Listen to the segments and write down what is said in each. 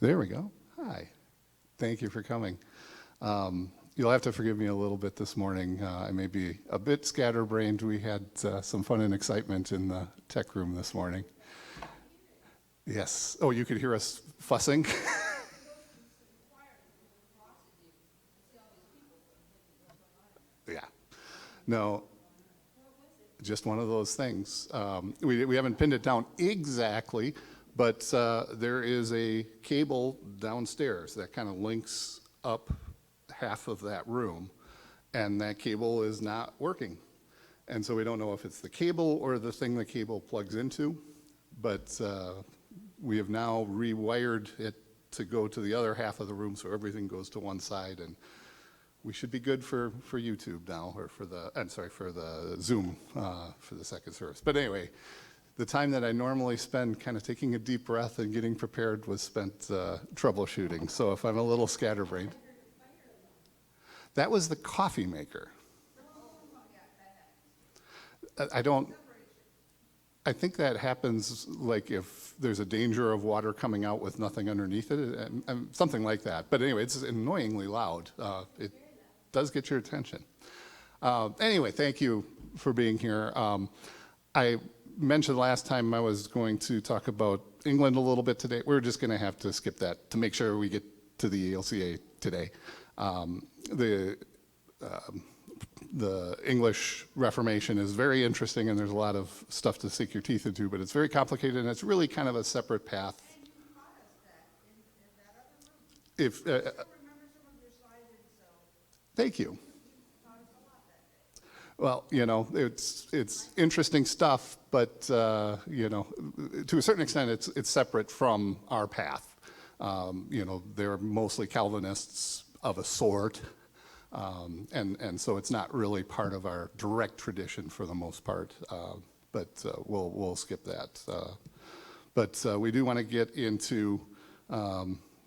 There we go. Hi. Thank you for coming. You'll have to forgive me a little bit this morning. I may be a bit scatterbrained. We had some fun and excitement in the tech room this morning. Yes. Oh, you could hear us fussing? Yeah. No, just one of those things. We haven't pinned it down exactly, but there is a cable downstairs that kind of links up half of that room, and that cable is not working. And so we don't know if it's the cable or the thing the cable plugs into, but we have now rewired it to go to the other half of the room, so everything goes to one side, and we should be good for YouTube now, or for the Zoom for the second service. But anyway, the time that I normally spend kind of taking a deep breath and getting prepared was spent troubleshooting. So if I'm a little scatterbrained. That was the coffee maker. I think that happens like if there's a danger of water coming out with nothing underneath it, and something like that. But anyway, it's annoyingly loud. It does get your attention. Anyway, thank you for being here. I mentioned last time I was going to talk about England a little bit today. We're just going to have to skip that to make sure we get to the ELCA today. The English Reformation is very interesting, and there's a lot of stuff to sink your teeth into, but it's very complicated, and it's really kind of a separate path. And you taught us that in that other room. If I still remember some of your slides, and so thank you. you taught us a lot that day. Well, you know, it's interesting stuff, but you know, to a certain extent, it's separate from our path. You know, they're mostly Calvinists of a sort, and so it's not really part of our direct tradition for the most part. But we'll skip that. But we do want to get into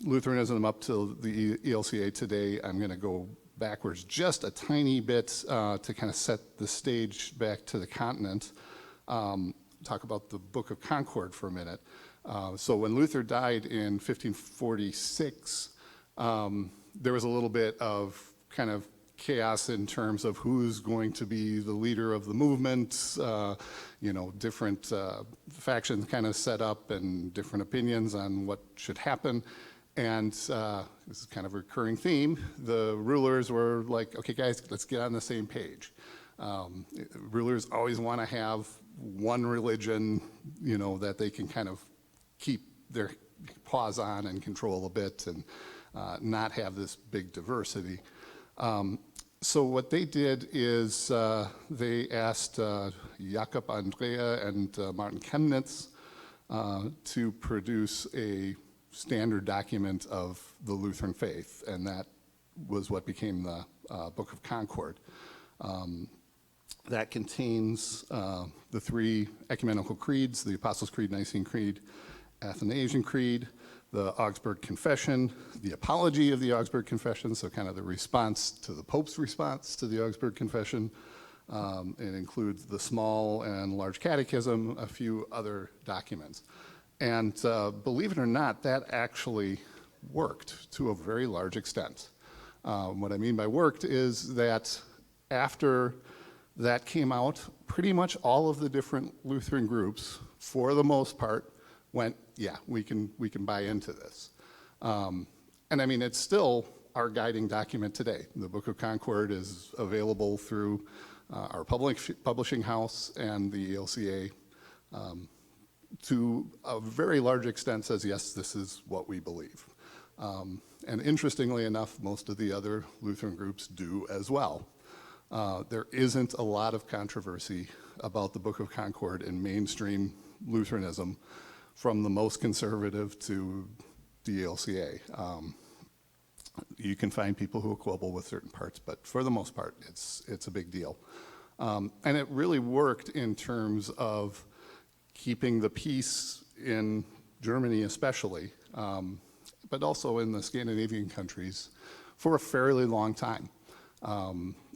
Lutheranism up to the ELCA today. I'm going to go backwards just a tiny bit to kind of set the stage back to the continent. Talk about the Book of Concord for a minute. So when Luther died in 1546, there was a little bit of kind of chaos in terms of who's going to be the leader of the movement. You know, different factions kind of set up and different opinions on what should happen. And this is kind of a recurring theme. The rulers were like, okay, guys, let's get on the same page. Rulers always want to have one religion, you know, that they can kind of keep their paws on and control a bit, and not have this big diversity. So what they did is they asked Jakob Andrea and Martin Chemnitz to produce a standard document of the Lutheran faith, and that was what became the Book of Concord. That contains the three ecumenical creeds: the Apostles' Creed, Nicene Creed, Athanasian Creed, the Augsburg Confession, the apology of the Augsburg Confession, so kind of the response to the Pope's response to the Augsburg Confession. It includes the small and large catechism, a few other documents. And believe it or not, that actually worked to a very large extent. What I mean by worked is that after that came out, pretty much all of the different Lutheran groups, for the most part, went, yeah, we can buy into this. And I mean, it's still our guiding document today. The Book of Concord is available through our publishing house, and the ELCA to a very large extent says, yes, this is what we believe. And interestingly enough, most of the other Lutheran groups do as well. There isn't a lot of controversy about the Book of Concord in mainstream Lutheranism, from the most conservative to the ELCA. You can find people who quibble with certain parts, but for the most part, it's a big deal. And it really worked in terms of keeping the peace in Germany especially, but also in the Scandinavian countries for a fairly long time.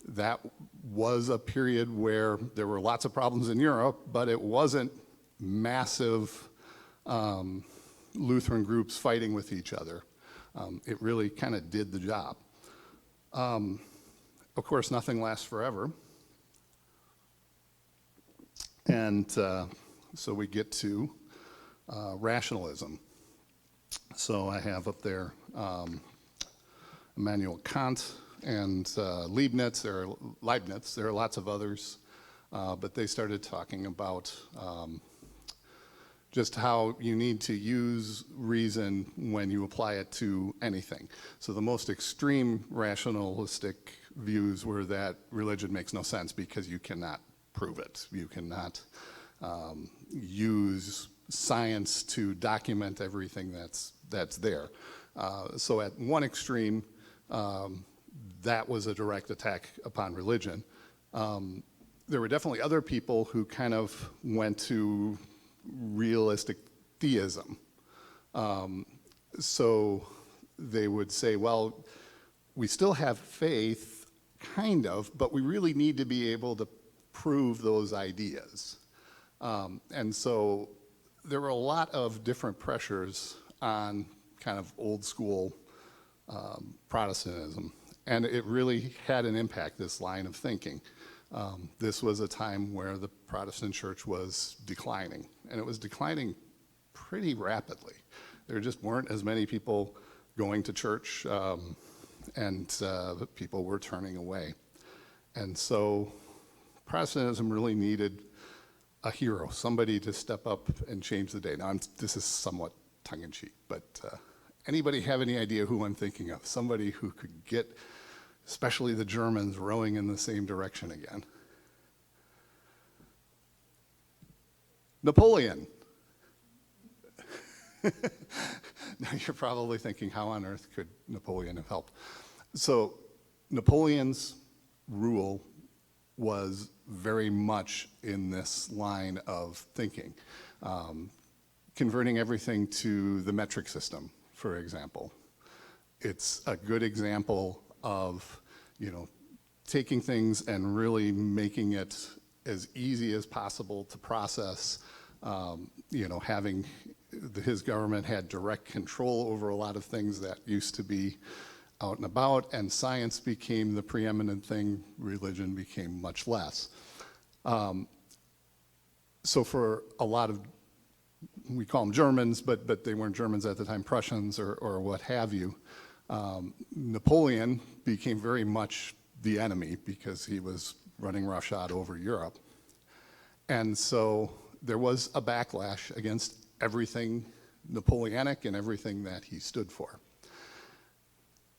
That was a period where there were lots of problems in Europe, but it wasn't massive Lutheran groups fighting with each other. It really kind of did the job. Of course, nothing lasts forever. And so we get to rationalism. So I have up there Immanuel Kant and Leibniz. There are lots of others, but they started talking about just how you need to use reason when you apply it to anything. So the most extreme rationalistic views were that religion makes no sense because you cannot prove it. You cannot use science to document everything that's there. So at one extreme, that was a direct attack upon religion. There were definitely other people who kind of went to realistic theism. So they would say, well, we still have faith, kind of, but we really need to be able to prove those ideas. And so there were a lot of different pressures on kind of old school Protestantism. And it really had an impact, this line of thinking. This was a time where the Protestant church was declining, and it was declining pretty rapidly. There just weren't as many people going to church, and people were turning away. And so Protestantism really needed a hero, somebody to step up and change the day. Now, this is somewhat tongue-in-cheek, but anybody have any idea who I'm thinking of? Somebody who could get, especially the Germans, rowing in the same direction again. Napoleon. Now you're probably thinking, how on earth could Napoleon have helped? So Napoleon's rule was very much in this line of thinking, converting everything to the metric system, for example. It's a good example of, taking things and really making it as easy as possible to process. Having his government had direct control over a lot of things that used to be out and about, and science became the preeminent thing. Religion became much less. So for a lot of, we call them Germans, but they weren't Germans at the time, Prussians or what have you, Napoleon became very much the enemy because he was running roughshod over Europe. And so there was a backlash against everything Napoleonic and everything that he stood for.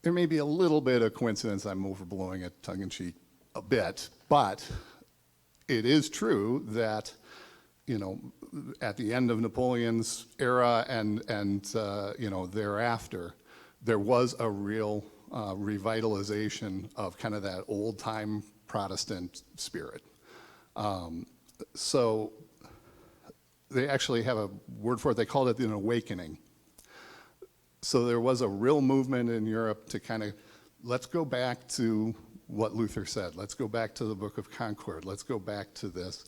There may be a little bit of coincidence, I'm overblowing it tongue-in-cheek a bit, but it is true that, at the end of Napoleon's era and thereafter, there was a real revitalization of kind of that old-time Protestant spirit. So they actually have a word for it. They called it an awakening. So there was a real movement in Europe to kind of, let's go back to what Luther said. Let's go back to the Book of Concord. Let's go back to this.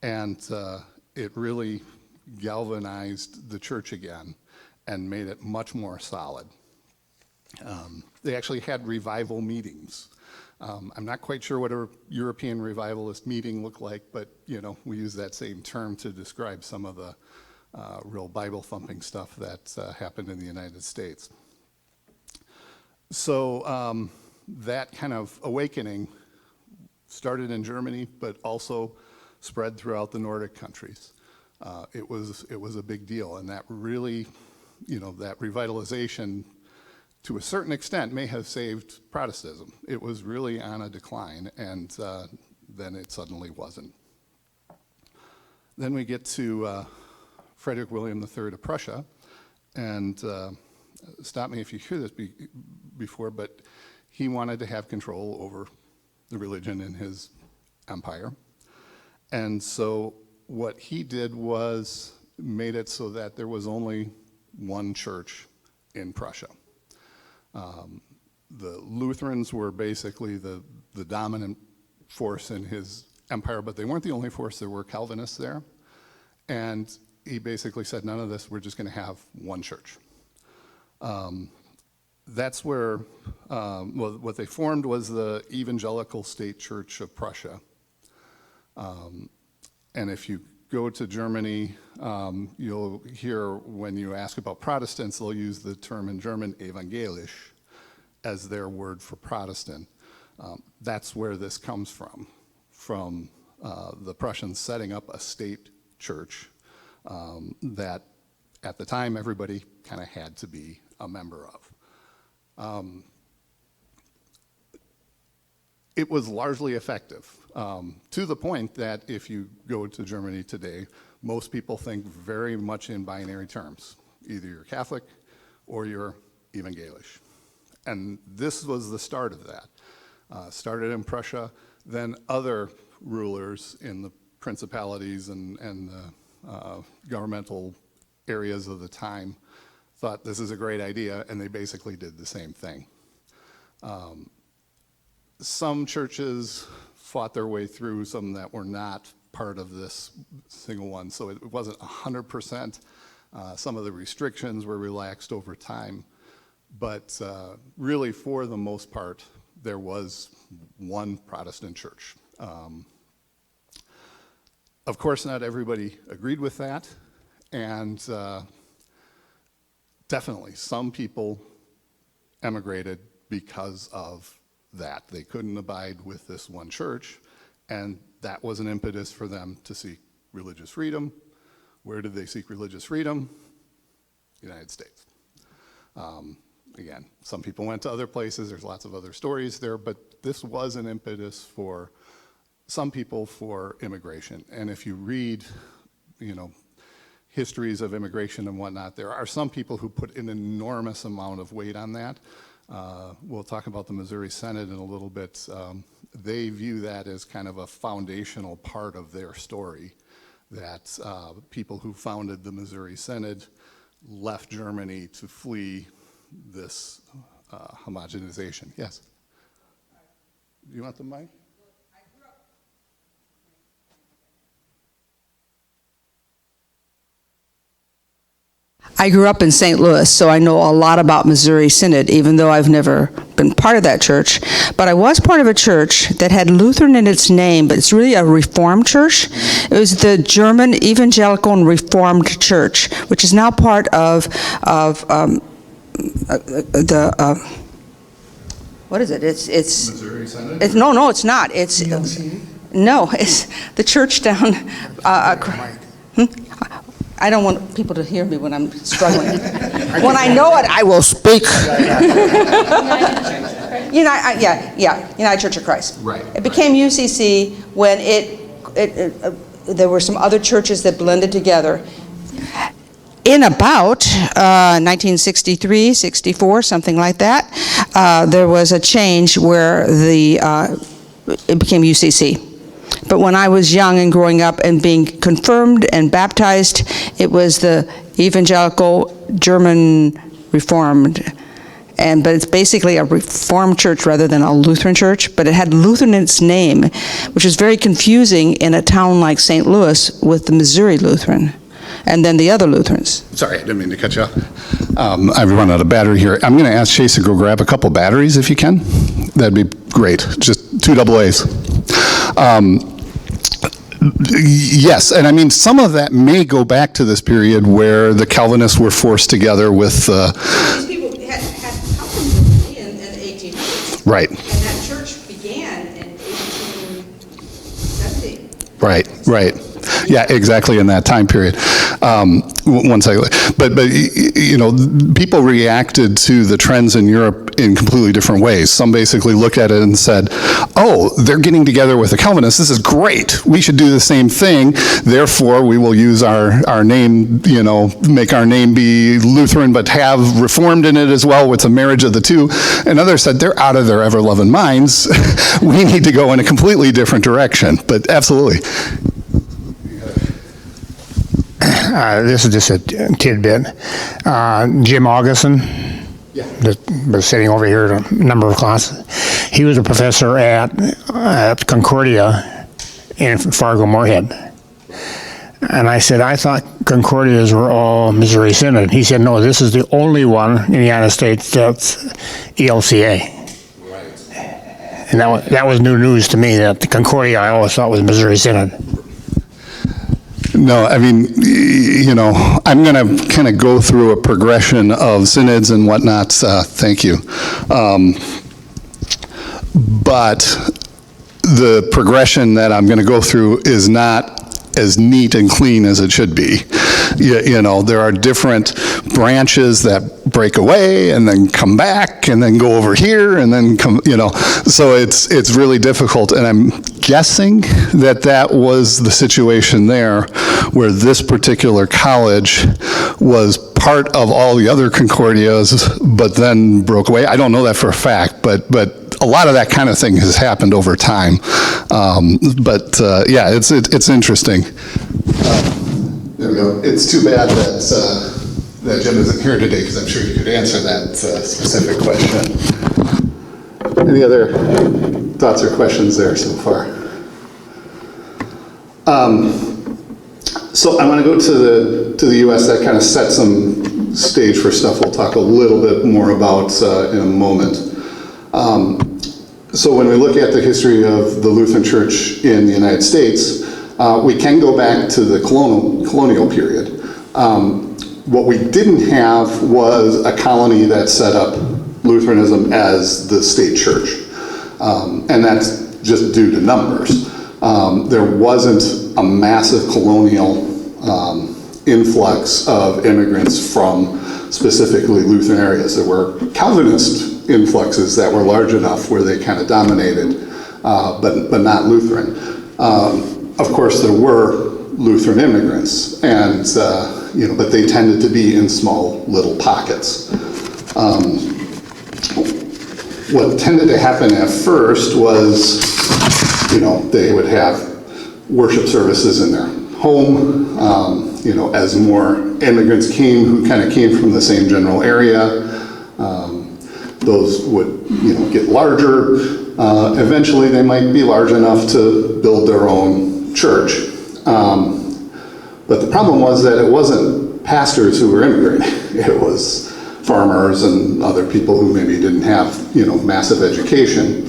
And it really galvanized the church again and made it much more solid. They actually had revival meetings. I'm not quite sure what a European revivalist meeting looked like, but we use that same term to describe some of the real Bible-thumping stuff that happened in the United States. So that kind of awakening started in Germany, but also spread throughout the Nordic countries. It was a big deal, and that really, that revitalization, to a certain extent, may have saved Protestantism. It was really on a decline, and then it suddenly wasn't. Then we get to Frederick William III of Prussia, and stop me if you hear this before, but he wanted to have control over the religion in his empire. And so what he did was made it so that there was only one church in Prussia. The Lutherans were basically the dominant force in his empire, but they weren't the only force. There were Calvinists there. And he basically said, none of this, we're just going to have one church. That's where, what they formed was the Evangelical State Church of Prussia. And if you go to Germany, you'll hear when you ask about Protestants, they'll use the term in German, evangelisch, as their word for Protestant. That's where this comes from the Prussians setting up a state church that at the time everybody kind of had to be a member of. It was largely effective, to the point that if you go to Germany today, most people think very much in binary terms. Either you're Catholic or you're evangelisch. And this was the start of that. Started in Prussia, then other rulers in the principalities and the governmental areas of the time thought this is a great idea, and they basically did the same thing. Some churches fought their way through, some that were not part of this single one, so it wasn't 100%. Some of the restrictions were relaxed over time, but really for the most part, there was one Protestant church. Of course, not everybody agreed with that, and definitely some people emigrated because of that. They couldn't abide with this one church, and that was an impetus for them to seek religious freedom. Where did they seek religious freedom? United States. Again, some people went to other places. There's lots of other stories there, but this was an impetus for some people for immigration. And if you read, histories of immigration and whatnot, there are some people who put an enormous amount of weight on that. We'll talk about the Missouri Synod in a little bit. They view that as kind of a foundational part of their story, that people who founded the Missouri Synod left Germany to flee this homogenization. Yes? You want the mic? I grew up in St. Louis, so I know a lot about Missouri Synod, even though I've never been part of that church. But I was part of a church that had Lutheran in its name, but it's really a Reformed church. It was the German Evangelical and Reformed Church, which is now part of what is it? It's Missouri Synod? No, it's not. It's no, it's the church down. I don't want people to hear me when I'm struggling. When I know it, I will speak. United Church of Christ. Right. It became UCC when there were some other churches that blended together. In about 1963, 64, something like that, there was a change where it became UCC. But when I was young and growing up and being confirmed and baptized, it was the Evangelical German Reformed. But it's basically a Reformed church rather than a Lutheran church, but it had Lutheran in its name, which was very confusing in a town like St. Louis with the Missouri Lutheran, and then the other Lutherans. Sorry, I didn't mean to cut you off. I've run out of battery here. I'm going to ask Chase to go grab a couple batteries if you can. That'd be great. Just 2 AA's. Yes, and I mean, some of that may go back to this period where the Calvinists were forced together with... These people had come from Germany in the 1800s. Right. And that church began in 1870. Right. Yeah, exactly in that time period. One second. But people reacted to the trends in Europe in completely different ways. Some basically looked at it and said, oh, they're getting together with the Calvinists. This is great. We should do the same thing. Therefore, we will use our name, make our name be Lutheran, but have Reformed in it as well. It's a marriage of the two. And others said, they're out of their ever-loving minds. We need to go in a completely different direction. But absolutely. This is just a tidbit. Jim Augustin, that was sitting over here at a number of classes. He was a professor at Concordia in Fargo-Moorhead. And I said, I thought Concordias were all Missouri Synod. He said, no, this is the only one in the United States that's ELCA. And that was new news to me, that the Concordia I always thought was Missouri Synod. No, I mean, I'm going to kind of go through a progression of synods and whatnot. Thank you. But the progression that I'm going to go through is not as neat and clean as it should be. There are different branches that break away and then come back and then go over here and then come, so it's really difficult. And I'm guessing that was the situation there, where this particular college was part of all the other Concordias, but then broke away. I don't know that for a fact, but a lot of that kind of thing has happened over time. Yeah, it's interesting. There we go. It's too bad that Jim isn't here today, because I'm sure he could answer that specific question. Any other thoughts or questions there so far? So I want to go to the U.S. That kind of sets some stage for stuff we'll talk a little bit more about in a moment. So when we look at the history of the Lutheran Church in the United States, we can go back to the colonial period. What we didn't have was a colony that set up Lutheranism as the state church. And that's just due to numbers. There wasn't a massive colonial influx of immigrants from specifically Lutheran areas. There were Calvinist influxes that were large enough where they kind of dominated, but not Lutheran. Of course, there were Lutheran immigrants, and but they tended to be in small little pockets. What tended to happen at first was, they would have worship services in their home. As more immigrants came who kind of came from the same general area, those would, get larger. Eventually, they might be large enough to build their own church. But the problem was that it wasn't pastors who were immigrating. It was farmers and other people who maybe didn't have, massive education.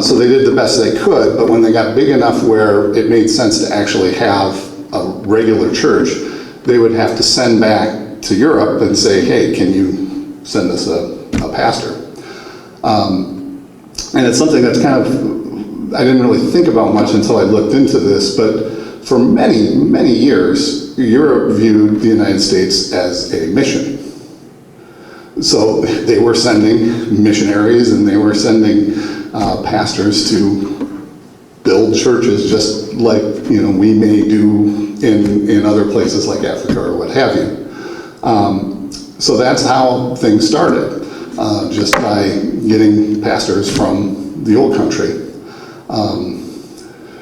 So they did the best they could, but when they got big enough where it made sense to actually have a regular church, they would have to send back to Europe and say, hey, can you send us a pastor? And it's something that's kind of, I didn't really think about much until I looked into this, but for many, many years, Europe viewed the United States as a mission. So they were sending missionaries and they were sending pastors to build churches just like we may do in other places like Africa or what have you. So that's how things started, just by getting pastors from the old country.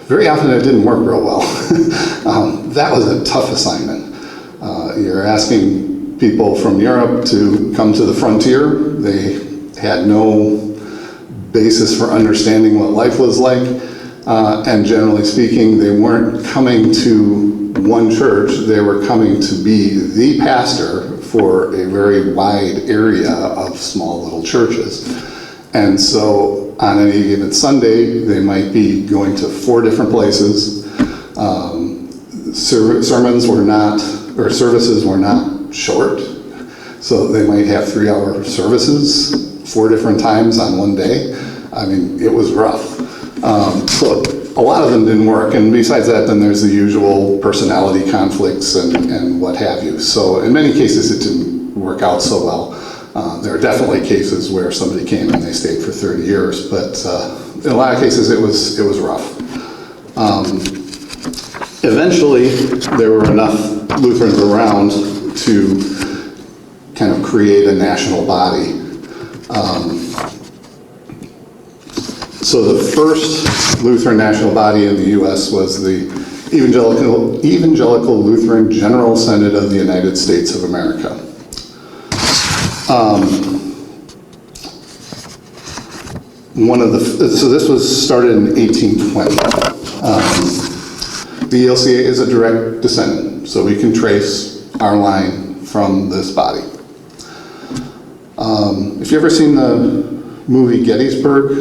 Very often it didn't work real well. That was a tough assignment. You're asking people from Europe to come to the frontier. They had no basis for understanding what life was like. And generally speaking, they weren't coming to one church. They were coming to be the pastor for a very wide area of small little churches. And so on any given Sunday, they might be going to 4 different places. Sermons were not, or services were not short. So they might have 3-hour services 4 different times on one day. I mean, it was rough. So a lot of them didn't work. And besides that, then there's the usual personality conflicts and what have you. So in many cases, it didn't work out so well. There are definitely cases where somebody came and they stayed for 30 years, but in a lot of cases it was rough. Eventually, there were enough Lutherans around to kind of create a national body. So the first Lutheran national body in the U.S. was the Evangelical Lutheran General Synod of the United States of America. So this was started in 1820. The ELCA is a direct descendant, so we can trace our line from this body. If you've ever seen the movie Gettysburg,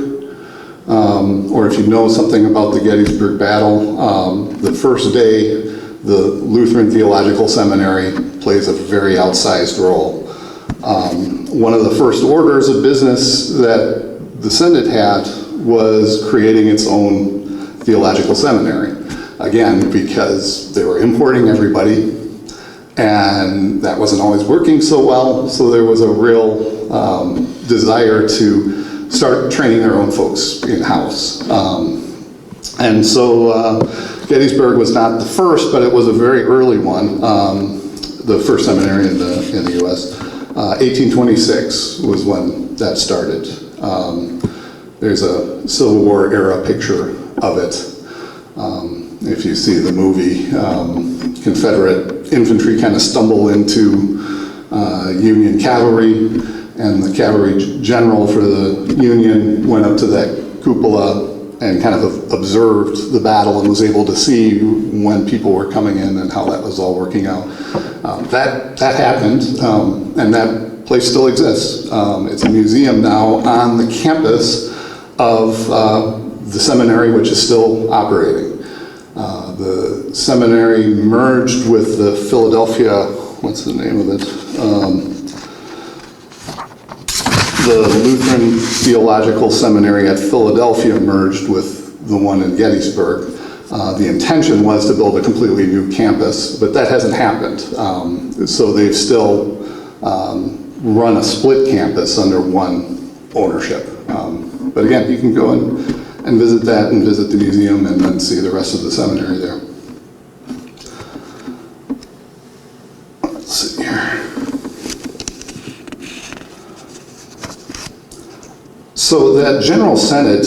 or if you know something about the Gettysburg Battle, the first day, the Lutheran Theological Seminary plays a very outsized role. One of the first orders of business that the Synod had was creating its own theological seminary. Again, because they were importing everybody, and that wasn't always working so well, so there was a real desire to start training their own folks in-house. And so Gettysburg was not the first, but it was a very early one, the first seminary in the U.S. 1826 was when that started. There's a Civil War era picture of it. If you see the movie, Confederate infantry kind of stumble into Union cavalry, and the cavalry general for the Union went up to that cupola and kind of observed the battle and was able to see when people were coming in and how that was all working out. That happened, and that place still exists. It's a museum now on the campus of the seminary, which is still operating. The seminary merged with the Philadelphia, what's the name of it? The Lutheran Theological Seminary at Philadelphia merged with the one in Gettysburg. The intention was to build a completely new campus, but that hasn't happened. So they've still run a split campus under one ownership. But again, you can go and visit that and visit the museum and then see the rest of the seminary there. Let's see here. So that General Synod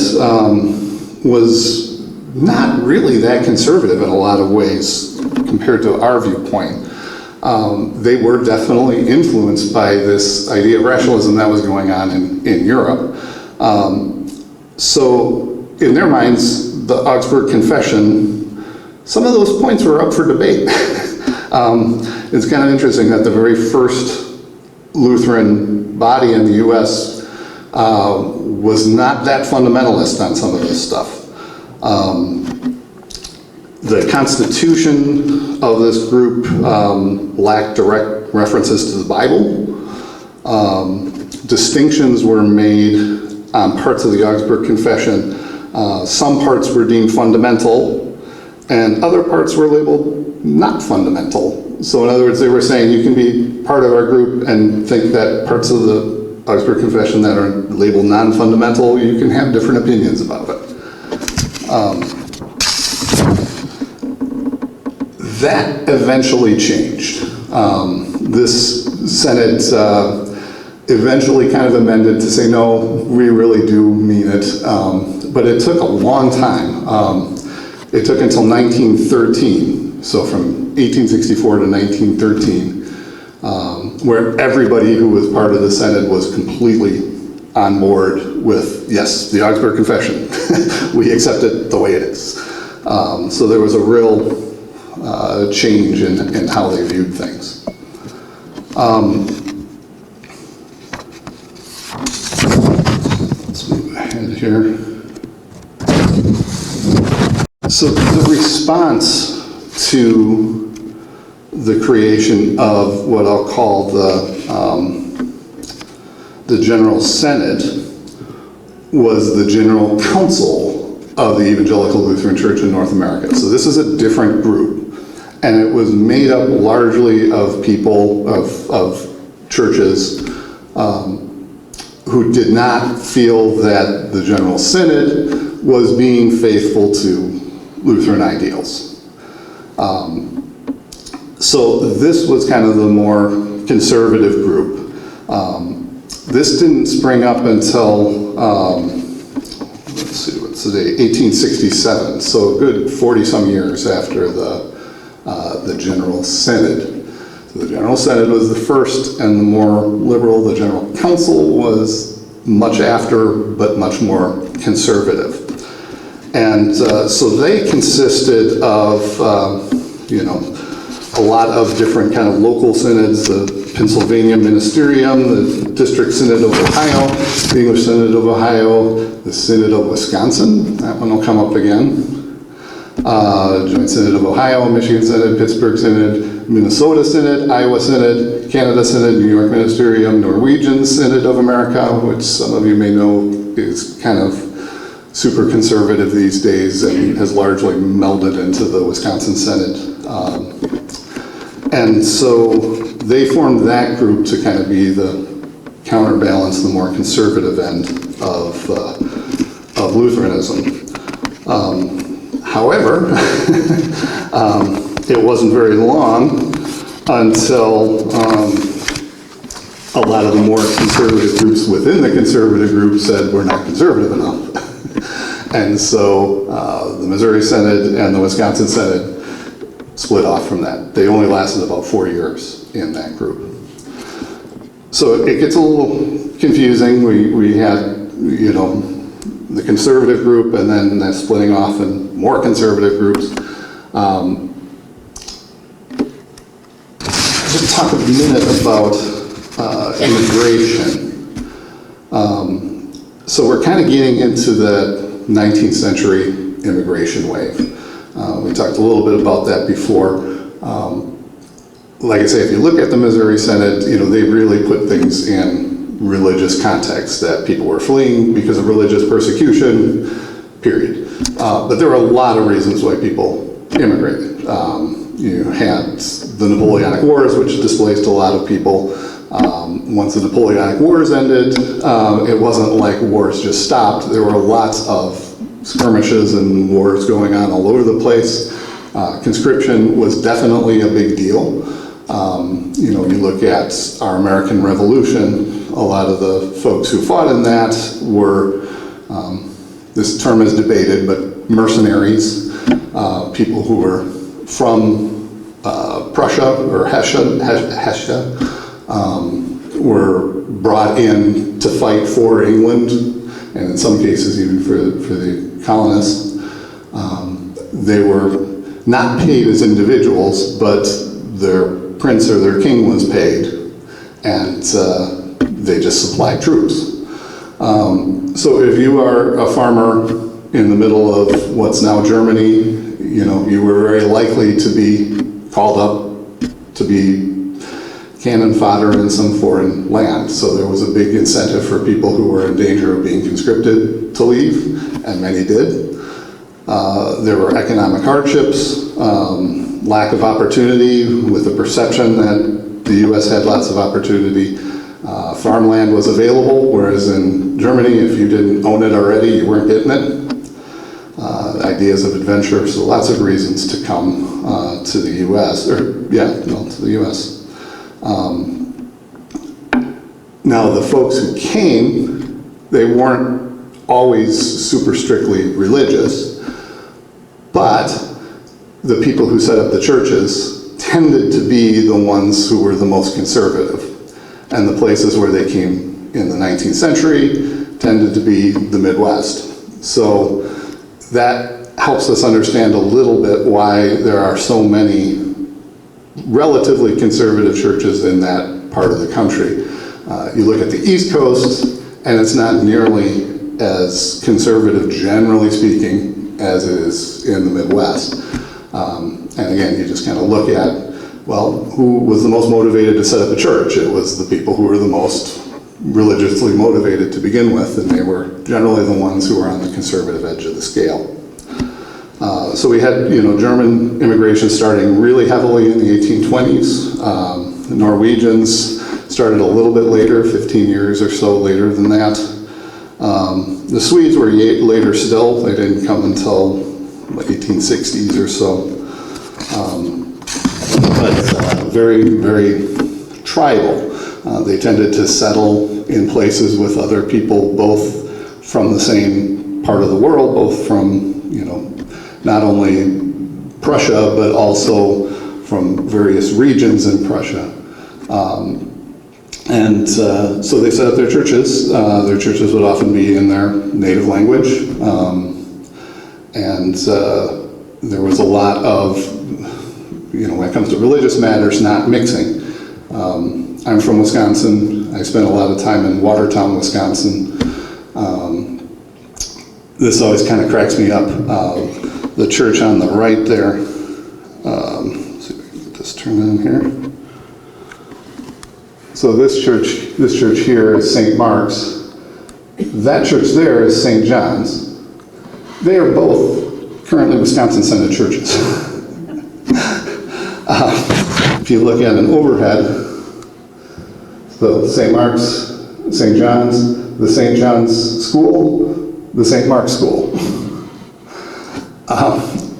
was not really that conservative in a lot of ways compared to our viewpoint. They were definitely influenced by this idea of rationalism that was going on in Europe. So in their minds, the Augsburg Confession, some of those points were up for debate. It's kind of interesting that the very first Lutheran body in the U.S. Was not that fundamentalist on some of this stuff. The constitution of this group lacked direct references to the Bible. Distinctions were made on parts of the Augsburg Confession. Some parts were deemed fundamental, and other parts were labeled not fundamental. So in other words, they were saying you can be part of our group and think that parts of the Augsburg Confession that are labeled non-fundamental, you can have different opinions about it. That eventually changed. This Synod eventually kind of amended to say, no, we really do mean it. But it took a long time. It took until 1913, so from 1864 to 1913, where everybody who was part of the Synod was completely on board with, yes, the Augsburg Confession. We accept it the way it is. So there was a real change in how they viewed things. Let's move ahead here. So the response to the creation of what I'll call the General Synod was the General Counsel of the Evangelical Lutheran Church in North America. So this is a different group, and it was made up largely of people, of churches who did not feel that the General Synod was being faithful to Lutheran ideals. So this was kind of the more conservative group. This didn't spring up until, let's see, what's the date, 1867, so a good 40-some years after the General Synod. So the General Synod was the first and the more liberal. The General Council was much after, but much more conservative. And so they consisted of, a lot of different kind of local synods, the Pennsylvania Ministerium, the District Synod of Ohio, the English Synod of Ohio, the Synod of Wisconsin, that one will come up again, Joint Synod of Ohio, Michigan Synod, Pittsburgh Synod, Minnesota Synod, Iowa Synod, Canada Synod, New York Ministerium, Norwegian Synod of America, which some of you may know is kind of super conservative these days and has largely melded into the Wisconsin Synod. And so they formed that group to kind of be the counterbalance, the more conservative end of Lutheranism. However, it wasn't very long until a lot of the more conservative groups within the conservative group said we're not conservative enough. And so the Missouri Synod and the Wisconsin Synod split off from that. They only lasted about 4 years in that group. So it gets a little confusing. We had, the conservative group and then that splitting off in more conservative groups. Let's talk a minute about immigration. So we're kind of getting into the 19th century immigration wave. We talked a little bit about that before. Like I say, if you look at the Missouri Synod, they really put things in religious context, that people were fleeing because of religious persecution, period. But there were a lot of reasons why people immigrated. You had the Napoleonic Wars, which displaced a lot of people. Once the Napoleonic Wars ended, it wasn't like wars just stopped. There were lots of skirmishes and wars going on all over the place. Conscription was definitely a big deal. You look at our American Revolution, a lot of the folks who fought in that were, this term is debated, but mercenaries, people who were from Prussia or Hesse, were brought in to fight for England, and in some cases even for the colonists. They were not paid as individuals, but their prince or their king was paid, and they just supplied troops. So if you are a farmer in the middle of what's now Germany, you were very likely to be called up to be cannon fodder in some foreign land. So there was a big incentive for people who were in danger of being conscripted to leave, and many did. There were economic hardships, lack of opportunity with the perception that the U.S. had lots of opportunity. Farmland was available, whereas in Germany, if you didn't own it already, you weren't getting it. Ideas of adventure, so lots of reasons to come to the U.S., to the U.S. Now, the folks who came, they weren't always super strictly religious, but the people who set up the churches tended to be the ones who were the most conservative. And the places where they came in the 19th century tended to be the Midwest. So that helps us understand a little bit why there are so many relatively conservative churches in that part of the country. You look at the East Coast, and it's not nearly as conservative, generally speaking, as it is in the Midwest. And again, you just kind of look at, well, who was the most motivated to set up a church? It was the people who were the most religiously motivated to begin with, and they were generally the ones who were on the conservative edge of the scale. So we had, German immigration starting really heavily in the 1820s. The Norwegians started a little bit later, 15 years or so later than that. The Swedes were later still. They didn't come until the 1860s or so. But very, very tribal. They tended to settle in places with other people, both from the same part of the world, both from, not only Prussia, but also from various regions in Prussia. So they set up their churches. Their churches would often be in their native language. And there was a lot of, when it comes to religious matters, not mixing. I'm from Wisconsin. I spent a lot of time in Watertown, Wisconsin. This always kind of cracks me up. The church on the right there, let's see if I can get this turned on here. So this church here is St. Mark's. That church there is St. John's. They are both currently Wisconsin Synod churches. If you look at an overhead, so St. Mark's, St. John's, the St. John's School, the St. Mark's School.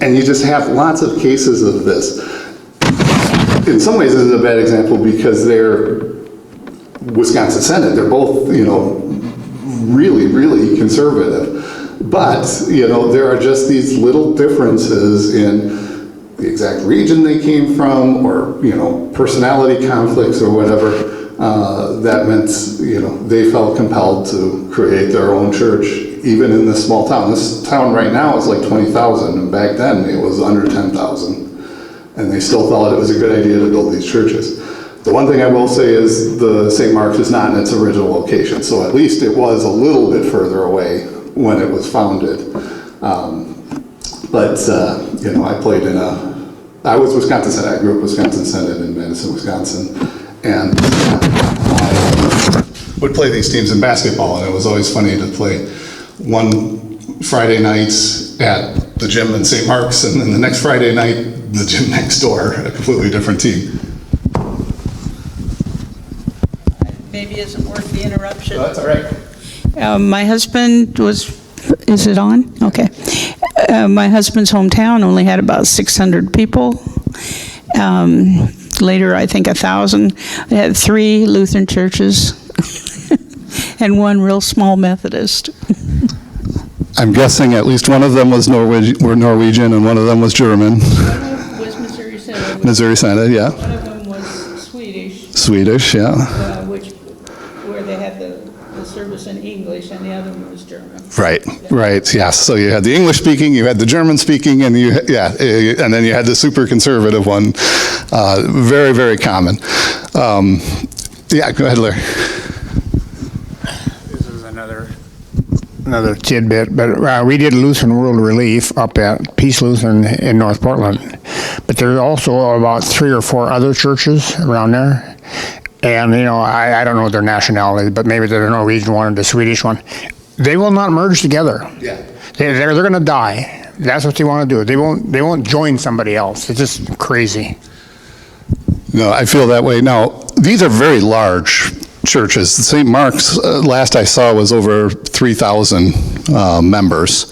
And you just have lots of cases of this. In some ways, this is a bad example because they're Wisconsin Synod. They're both, really, really conservative. But, there are just these little differences in the exact region they came from, or, personality conflicts or whatever, that meant, they felt compelled to create their own church, even in this small town. This town right now is like 20,000, and back then it was under 10,000. And they still thought it was a good idea to build these churches. The one thing I will say is the St. Mark's is not in its original location, so at least it was a little bit further away when it was founded. I was Wisconsin Synod. I grew up Wisconsin Synod in Madison, Wisconsin, and I would play these teams in basketball, and it was always funny to play one Friday nights at the gym in St. Mark's, and then the next Friday night, the gym next door, a completely different team. Maybe isn't worth the interruption. Oh, that's all right. My husband is it on? Okay. My husband's hometown only had about 600 people. Later, I think 1,000. They had 3 Lutheran churches and 1 real small Methodist. I'm guessing at least one of them was Norwegian and one of them was German. One was Missouri Synod. Missouri Synod, yeah. One of them was Swedish. Swedish, yeah. Where they had the service in English, and the other one was German. Right, yes. So you had the English speaking, you had the German speaking, and and then you had the super conservative one. Very, very common. Go ahead, Larry. This is another tidbit, but we did Lutheran World Relief up at Peace Lutheran in North Portland. But there's also about 3 or 4 other churches around there. And, I don't know their nationality, but maybe they're the Norwegian one or the Swedish one. They will not merge together. Yeah. They're going to die. That's what they want to do. They won't join somebody else. It's just crazy. No, I feel that way. Now, these are very large churches. St. Mark's, last I saw, was over 3,000 members.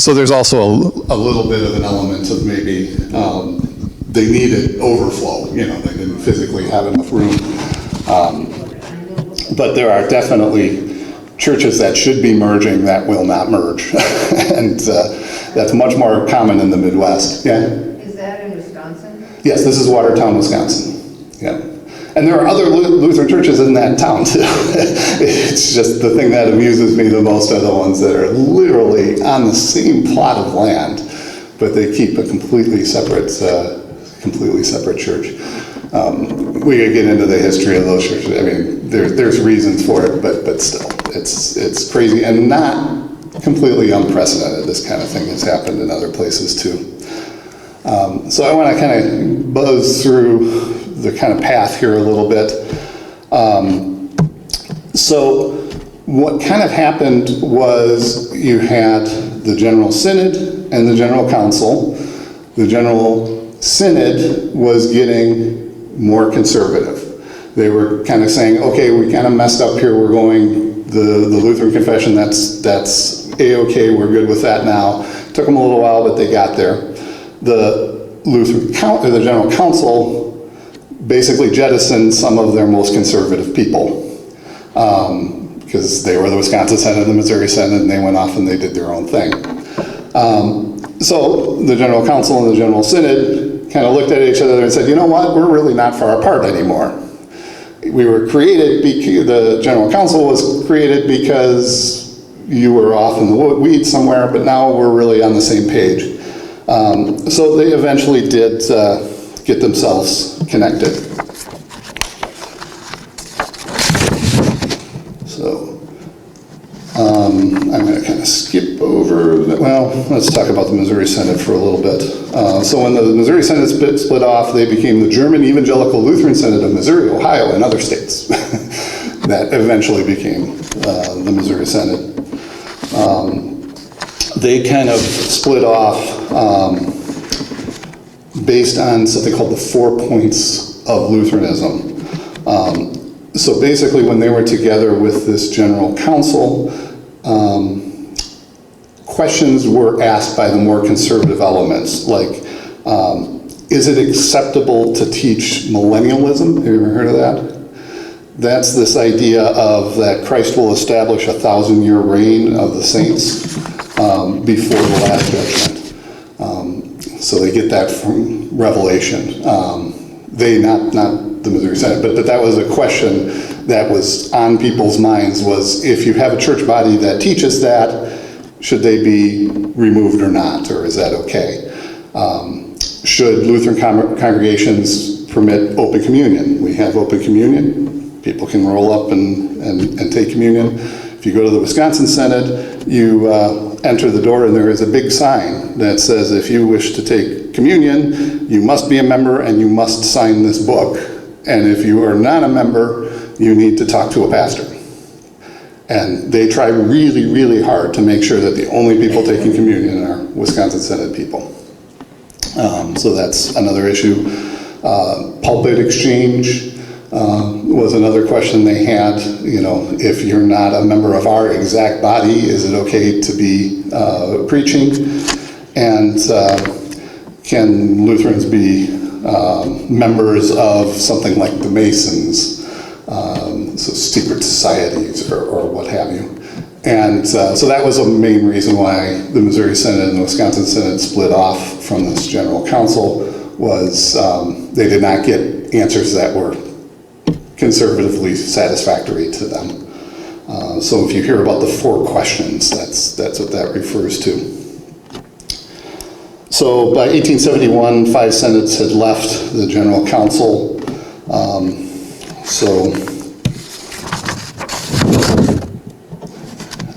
So there's also a little bit of an element of maybe they needed overflow. They didn't physically have enough room. But there are definitely churches that should be merging that will not merge. And that's much more common in the Midwest. Yeah? Is that in Wisconsin? Yes, this is Watertown, Wisconsin. Yeah. And there are other Lutheran churches in that town, too. It's just the thing that amuses me the most are the ones that are literally on the same plot of land, but they keep a completely separate church. We could get into the history of those churches. I mean, there's reasons for it, but still, it's crazy and not completely unprecedented. This kind of thing has happened in other places, too. So I want to kind of buzz through the kind of path here a little bit. So what kind of happened was you had the General Synod and the General Council. The General Synod was getting more conservative. They were kind of saying, okay, we kind of messed up here. We're going the Lutheran confession. That's A-okay. We're good with that now. Took them a little while, but they got there. The General Council basically jettisoned some of their most conservative people because they were the Wisconsin Synod and the Missouri Synod, and they went off and they did their own thing. So the General Council and the General Synod kind of looked at each other and said, you know what, we're really not far apart anymore. We were created, the General Council was created because you were off in the weeds somewhere, but now we're really on the same page. So they eventually did get themselves connected. So I'm going to kind of skip over, well, let's talk about the Missouri Synod for a little bit. So when the Missouri Synod split off, they became the German Evangelical Lutheran Synod of Missouri, Ohio, and other states. That eventually became the Missouri Synod. They kind of split off based on something called the 4 points of Lutheranism. So basically, when they were together with this General Council, questions were asked by the more conservative elements, like, is it acceptable to teach millennialism? Have you ever heard of that? That's this idea of that Christ will establish a 1,000-year reign of the saints before the last judgment. So they get that from Revelation. They, not the Missouri Synod, but that was a question that was on people's minds, was if you have a church body that teaches that, should they be removed or not, or is that okay? Should Lutheran congregations permit open communion? We have open communion. People can roll up and take communion. If you go to the Wisconsin Synod, you enter the door and there is a big sign that says if you wish to take communion, you must be a member and you must sign this book. And if you are not a member, you need to talk to a pastor. And they try really, really hard to make sure that the only people taking communion are Wisconsin Synod people. So that's another issue. Pulpit exchange was another question they had. You know, if you're not a member of our exact body, is it okay to be preaching? And can Lutherans be members of something like the Masons, so secret societies or what have you? And so that was a main reason why the Missouri Synod and the Wisconsin Synod split off from this General Council, was they did not get answers that were conservatively satisfactory to them. So if you hear about the 4 questions, that's what that refers to. So by 1871, 5 synods had left the General Council.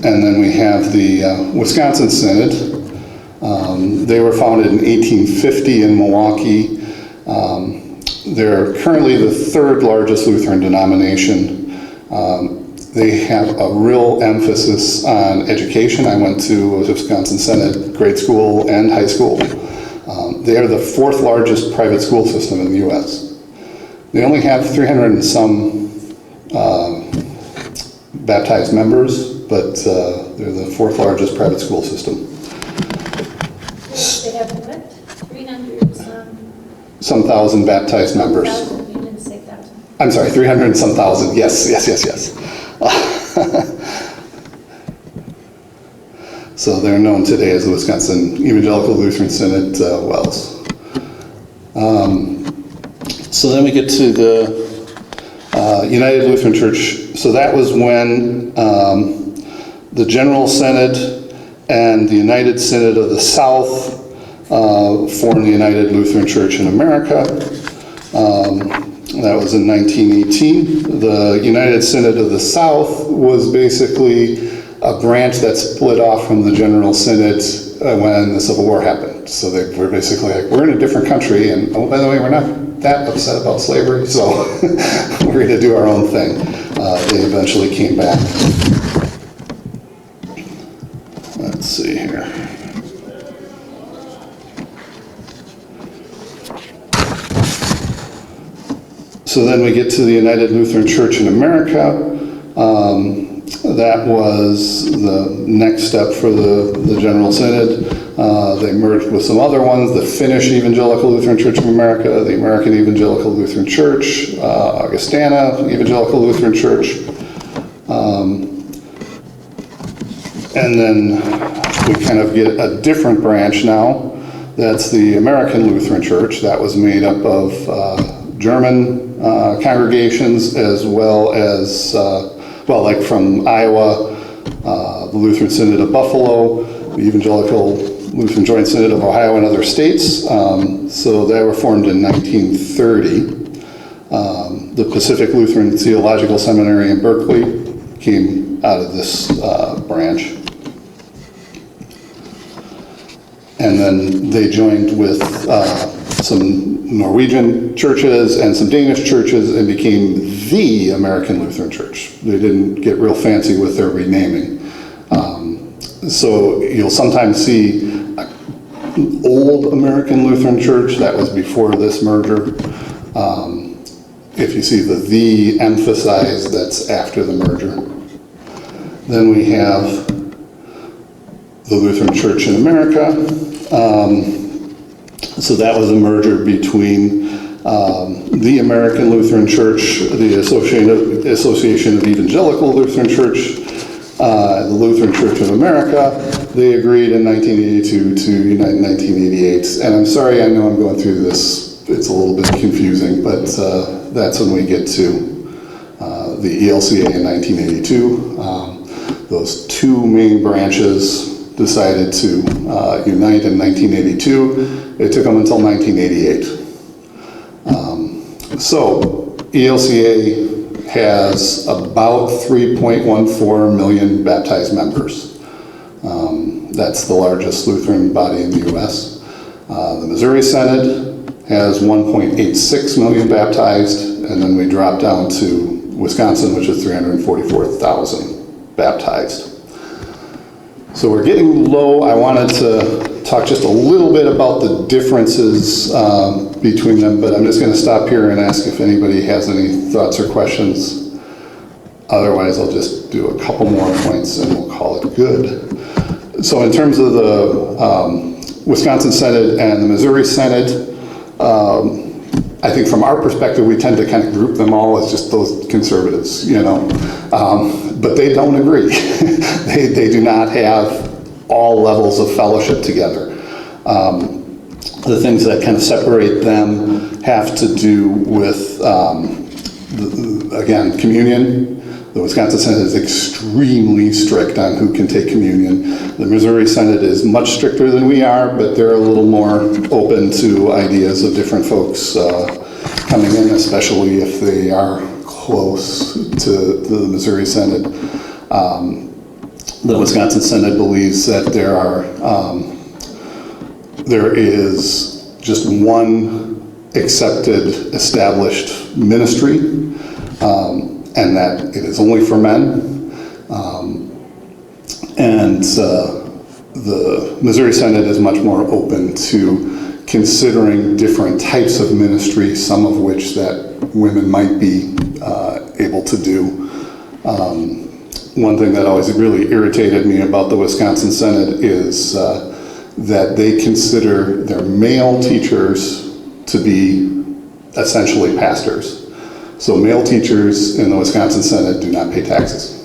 And then we have the Wisconsin Synod. They were founded in 1850 in Milwaukee. They're currently the 3rd largest Lutheran denomination. They have a real emphasis on education. I went to Wisconsin Synod grade school and high school. They are the 4th largest private school system in the U.S. They only have 300 and some baptized members, but they're the 4th largest private school system. They have what? 300 some thousand baptized members. 1,000, you didn't say 1,000. I'm sorry, 300 and some thousand. Yes. So they're known today as the Wisconsin Evangelical Lutheran Synod Wells. So then we get to the United Lutheran Church. So that was when the General Synod and the United Synod of the South formed the United Lutheran Church in America. That was in 1918. The United Synod of the South was basically a branch that split off from the General Synod when the Civil War happened. So they were basically like, we're in a different country, and oh, by the way, we're not that upset about slavery, so we're going to do our own thing. They eventually came back. Let's see here. So then we get to the United Lutheran Church in America. That was the next step for the General Synod. They merged with some other ones, the Finnish Evangelical Lutheran Church of America, the American Evangelical Lutheran Church, Augustana Evangelical Lutheran Church. And then we kind of get a different branch now. That's the American Lutheran Church. That was made up of German congregations, as well as, like from Iowa, the Lutheran Synod of Buffalo, the Evangelical Lutheran Joint Synod of Ohio and other states. So they were formed in 1930. The Pacific Lutheran Theological Seminary in Berkeley came out of this branch. And then they joined with some Norwegian churches and some Danish churches and became the American Lutheran Church. They didn't get real fancy with their renaming. So you'll sometimes see Old American Lutheran Church, that was before this merger. If you see the emphasized, that's after the merger. Then we have the Lutheran Church in America. So that was a merger between the American Lutheran Church, the Association of Evangelical Lutheran Church, the Lutheran Church of America. They agreed in 1982 to unite in 1988. And I'm sorry, I know I'm going through this. It's a little bit confusing, but that's when we get to the ELCA in 1982. Those two main branches decided to unite in 1982. It took them until 1988. So ELCA has about 3.14 million baptized members. That's the largest Lutheran body in the U.S. The Missouri Synod has 1.86 million baptized, and then we drop down to Wisconsin, which is 344,000 baptized. So we're getting low. I wanted to talk just a little bit about the differences between them, but I'm just going to stop here and ask if anybody has any thoughts or questions. Otherwise, I'll just do a couple more points and we'll call it good. So in terms of the Wisconsin Synod and the Missouri Synod, I think from our perspective, we tend to kind of group them all as just those conservatives, you know. But they don't agree. They do not have all levels of fellowship together. The things that kind of separate them have to do with, again, communion. The Wisconsin Synod is extremely strict on who can take communion. The Missouri Synod is much stricter than we are, but they're a little more open to ideas of different folks coming in, especially if they are close to the Missouri Synod. The Wisconsin Synod believes that there is just one accepted, established ministry, and that it is only for men. The Missouri Synod is much more open to considering different types of ministry, some of which that women might be able to do. One thing that always really irritated me about the Wisconsin Synod is that they consider their male teachers to be essentially pastors. So male teachers in the Wisconsin Synod do not pay taxes.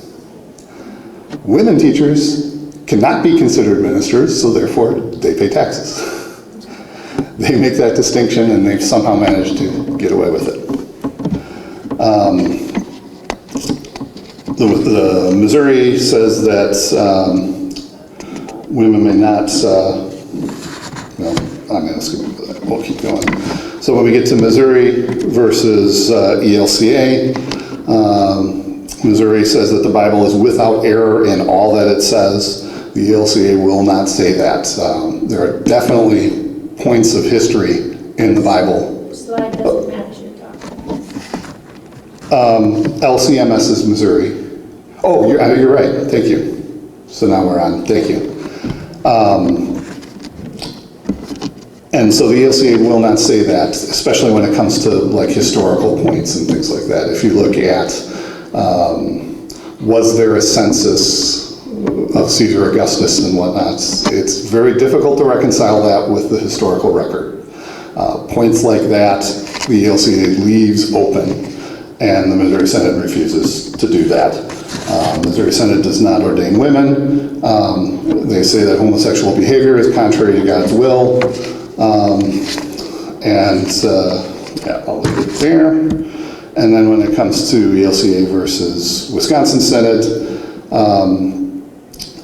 Women teachers cannot be considered ministers, so therefore they pay taxes. They make that distinction and they've somehow managed to get away with it. The Missouri says that women may not, well, I'm going to skip that. We'll keep going. So when we get to Missouri versus ELCA, Missouri says that the Bible is without error in all that it says. The ELCA will not say that. There are definitely points of history in the Bible. Slide doesn't match your document. LCMS is Missouri. Oh, you're right. Thank you. So now we're on. Thank you. And so the ELCA will not say that, especially when it comes to like historical points and things like that. If you look at, was there a census of Caesar Augustus and whatnot, it's very difficult to reconcile that with the historical record. Points like that, the ELCA leaves open, and the Missouri Synod refuses to do that. Missouri Synod does not ordain women. They say that homosexual behavior is contrary to God's will. Yeah, I'll leave it there. And then when it comes to ELCA versus Wisconsin Synod,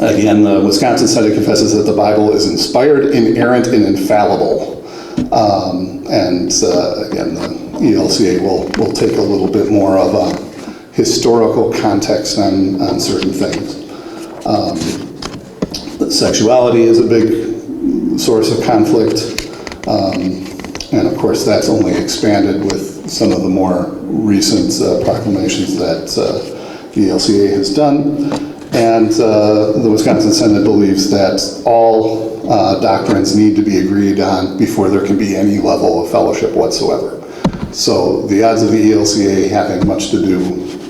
Again, the Wisconsin Synod confesses that the Bible is inspired, inerrant, and infallible. Again, the ELCA will take a little bit more of a historical context on certain things. Sexuality is a big source of conflict. And of course, that's only expanded with some of the more recent proclamations that the ELCA has done. And the Wisconsin Synod believes that all doctrines need to be agreed on before there can be any level of fellowship whatsoever. So the odds of the ELCA having much to do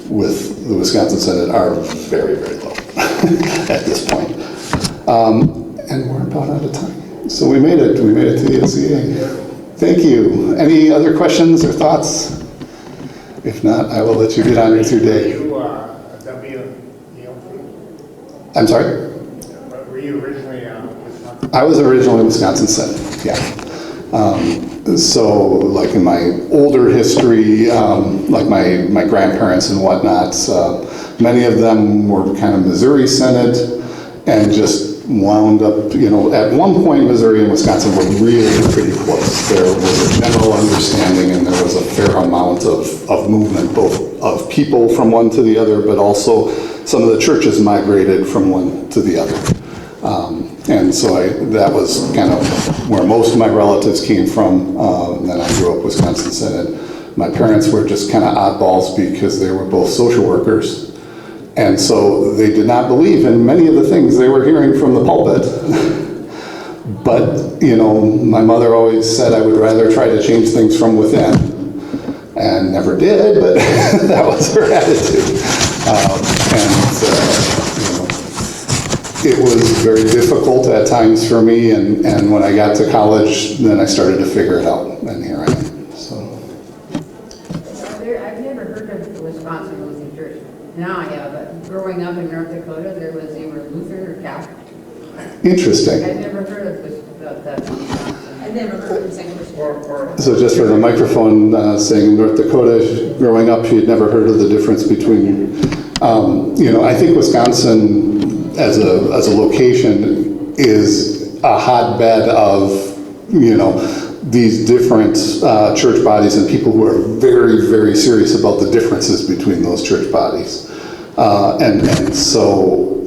with the Wisconsin Synod are very, very low at this point. And we're about out of time. So we made it to the ELCA. Thank you. Any other questions or thoughts? If not, I will let you get on with your day. I'm sorry? Were you originally Wisconsin? I was originally Wisconsin Synod, yeah. So like in my older history, like my grandparents and whatnot, many of them were kind of Missouri Synod and just wound up, at one point Missouri and Wisconsin were really pretty close. There was a general understanding and there was a fair amount of movement, both of people from one to the other, but also some of the churches migrated from one to the other. And so that was kind of where most of my relatives came from. Then I grew up Wisconsin Synod. My parents were just kind of oddballs because they were both social workers. And so they did not believe in many of the things they were hearing from the pulpit. But, my mother always said I would rather try to change things from within. And never did, but that was her attitude. It was very difficult at times for me, and when I got to college, then I started to figure it out, and here I am. So. I've never heard of the Wisconsin Lutheran Church. Now I have, but growing up in North Dakota, there was either Lutheran or Catholic. Interesting. I've never heard of that. I've never heard of St. So just for the microphone, saying North Dakota, growing up, you'd never heard of the difference between, I think Wisconsin as a location is a hotbed of, these different church bodies and people who are very, very serious about the differences between those church bodies. And so,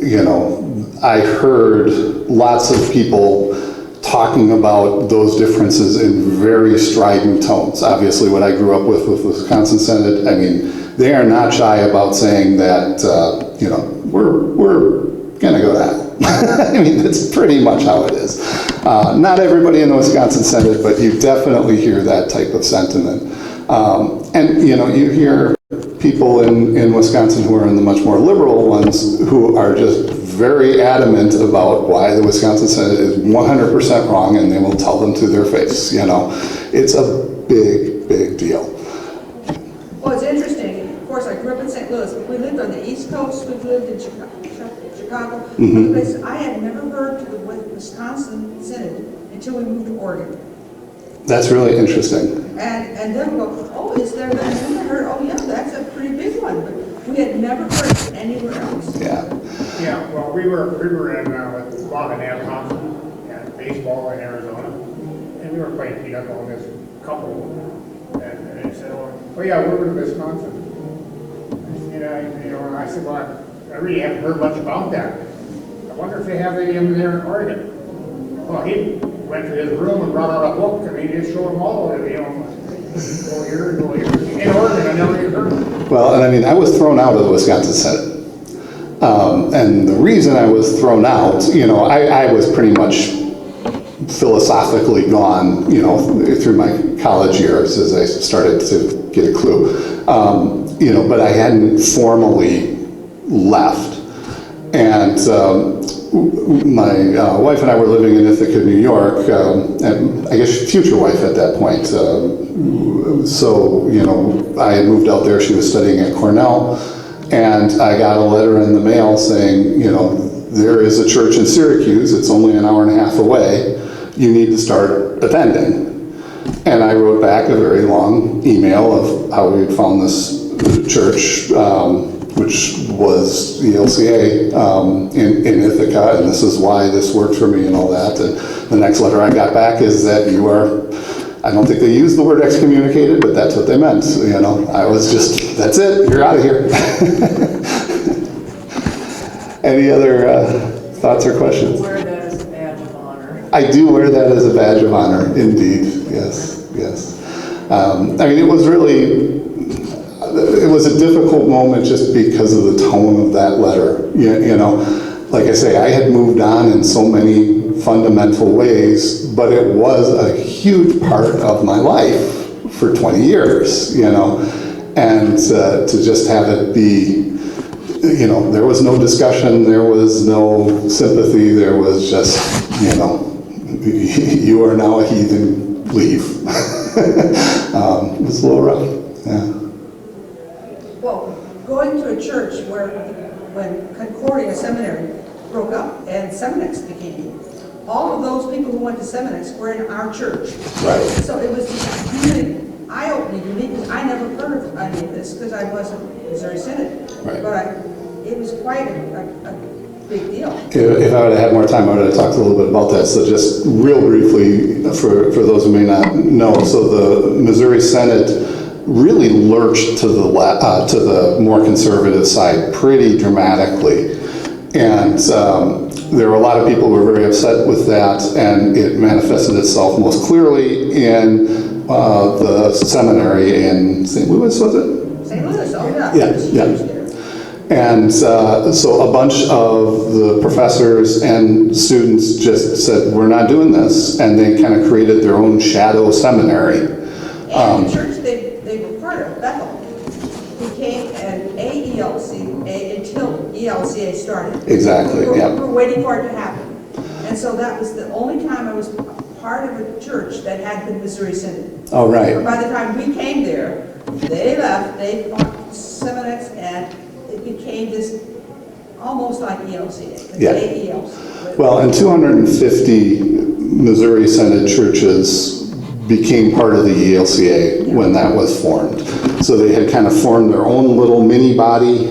I heard lots of people talking about those differences in very strident tones. Obviously, what I grew up with Wisconsin Synod, they are not shy about saying that, we're gonna go to hell. That's pretty much how it is. Not everybody in the Wisconsin Synod, but you definitely hear that type of sentiment. And you hear people in Wisconsin who are in the much more liberal ones who are just very adamant about why the Wisconsin Synod is 100% wrong, and they will tell them to their face. It's a big, big deal. Well, it's interesting. Of course, I grew up in St. Louis. We lived on the East Coast. We lived in Chicago. Mm-hmm. I had never heard of the Wisconsin Synod until we moved to Oregon. That's really interesting. And then we go, oh, is there that? And I heard, oh yeah, that's a pretty big one. But we had never heard it anywhere else. Yeah. Yeah, well, we were in with Bob and Ann Thompson at baseball in Arizona, and we were playing pinochle on this couple, and they said, oh yeah, we're in Wisconsin. And I said, well, I really haven't heard much about that. I wonder if they have any of them there in Oregon. Well, he went to his room and brought out a book, and he just showed them all of it, go here, go here. In Oregon, I never even heard of it. Well, and I was thrown out of the Wisconsin Synod. And the reason I was thrown out, I was pretty much philosophically gone, through my college years as I started to get a clue. But I hadn't formally left. And my wife and I were living in Ithaca, New York, and I guess future wife at that point. So, I had moved out there. She was studying at Cornell. And I got a letter in the mail saying, there is a church in Syracuse. It's only an hour and a half away. You need to start attending. And I wrote back a very long email of how we had found this church, which was the LCA in Ithaca, and this is why this worked for me and all that. And the next letter I got back is that you are, I don't think they used the word excommunicated, but that's what they meant. You know, I was just, that's it, you're out of here. Any other thoughts or questions? Wear that as a badge of honor. I do wear that as a badge of honor, indeed. Yes, yes. I mean, it was a difficult moment just because of the tone of that letter. You know, like I say, I had moved on in so many fundamental ways, but it was a huge part of my life for 20 years, you know, and to just have it be, you know, there was no discussion, there was no sympathy, there was just, you know, you are now a heathen, leave. It was a little rough, yeah. Well, going to a church where, when Concordia Seminary broke up and Seminex became, all of those people who went to Seminex were in our church. Right. So it was really eye-opening to me, because I never heard of any of this, because I wasn't Missouri Synod. Right. But it was quite a big deal. If I would have had more time, I would have talked a little bit about that. So just real briefly, for those who may not know, so the Missouri Synod really lurched to the more conservative side pretty dramatically. And there were a lot of people who were very upset with that, and it manifested itself most clearly in the seminary in St. Louis, was it? St. Louis, oh yeah. Yeah, It was yeah. huge there. And so a bunch of the professors and students just said, we're not doing this, and they kind of created their own shadow seminary. And the church they were part of, Bethel, became an AELC until ELCA started. Exactly, We yeah. were waiting for it to happen. And so that was the only time I was part of a church that had the Missouri Synod. Oh, right. By the time we came there, they left, they formed Seminex, and it became this almost like ELCA, the Yeah. AELC. Well, and 250 Missouri Synod churches became part of the ELCA when that was formed. So they had kind of formed their own little mini body,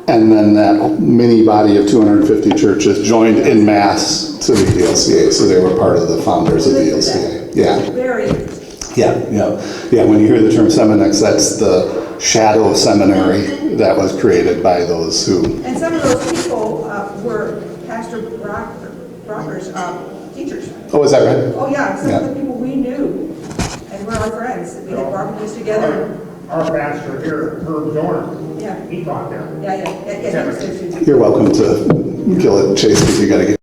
and then that mini body of 250 churches joined en masse to the ELCA. So they were part of the founders of the ELCA. Yeah. Very interesting. Yeah, yeah. Yeah, when you hear the term Seminex, that's the shadow seminary that was created by those who... And some of those people were Pastor Brocker's teachers. Oh, is that right? Oh, yeah, some Yeah. of the people we knew and were our friends. We had barbecues together. Our pastor here, Herb Dorn, Yeah, he taught there. yeah, yeah. He was there too. You're welcome to kill it, Chase, because you got to get...